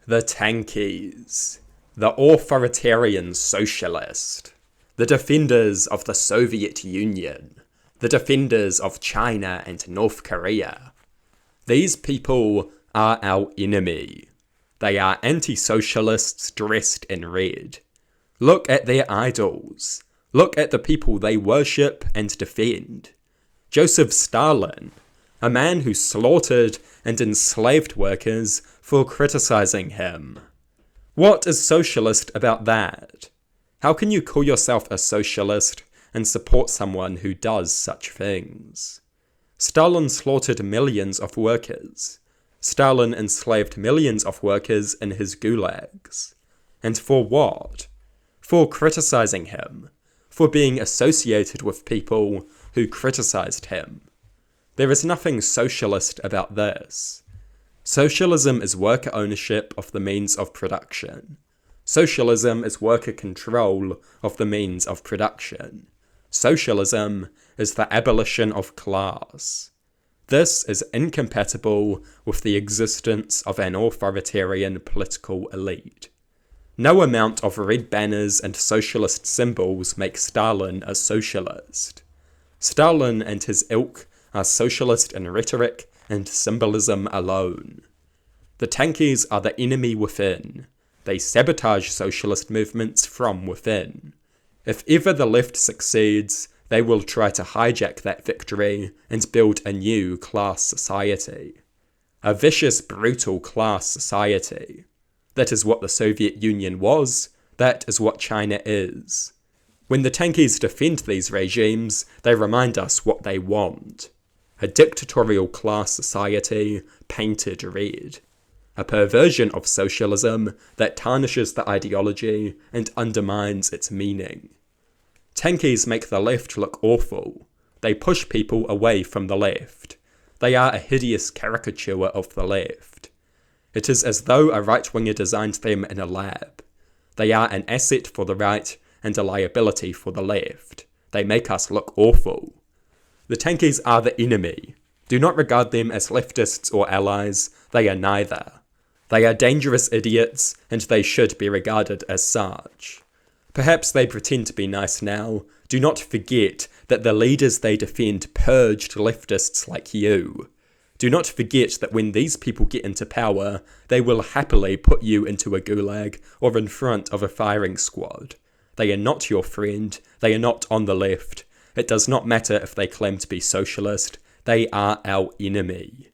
The Tankies, the authoritarian socialist, the defenders of the Soviet Union, the defenders of China and North Korea. These people are our enemy. They are anti-socialists dressed in red. Look at their idols. Look at the people they worship and defend. Joseph Stalin, a man who slaughtered and enslaved workers for criticizing him. What is socialist about that? How can you call yourself a socialist and support someone who does such things? Stalin slaughtered millions of workers. Stalin enslaved millions of workers in his gulags. And for what? For criticizing him. For being associated with people who criticized him. There is nothing socialist about this. Socialism is worker ownership of the means of production. Socialism is worker control of the means of production. Socialism is the abolition of class. This is incompatible with the existence of an authoritarian political elite. No amount of red banners and socialist symbols make Stalin a socialist. Stalin and his ilk are socialist in rhetoric and symbolism alone. The Tankies are the enemy within. They sabotage socialist movements from within. If ever the left succeeds, they will try to hijack that victory and build a new class society. A vicious, brutal class society. That is what the Soviet Union was. That is what China is. When the Tankies defend these regimes, they remind us what they want. A dictatorial class society painted red. A perversion of socialism that tarnishes the ideology and undermines its meaning. Tankies make the left look awful. They push people away from the left. They are a hideous caricature of the left. It is as though a right-winger designed them in a lab. They are an asset for the right and a liability for the left. They make us look awful. The Tankies are the enemy. Do not regard them as leftists or allies. They are neither. They are dangerous idiots, and they should be regarded as such. Perhaps they pretend to be nice now. Do not forget that the leaders they defend purged leftists like you. Do not forget that when these people get into power, they will happily put you into a gulag or in front of a firing squad. They are not your friend. They are not on the left. It does not matter if they claim to be socialist. They are our enemy.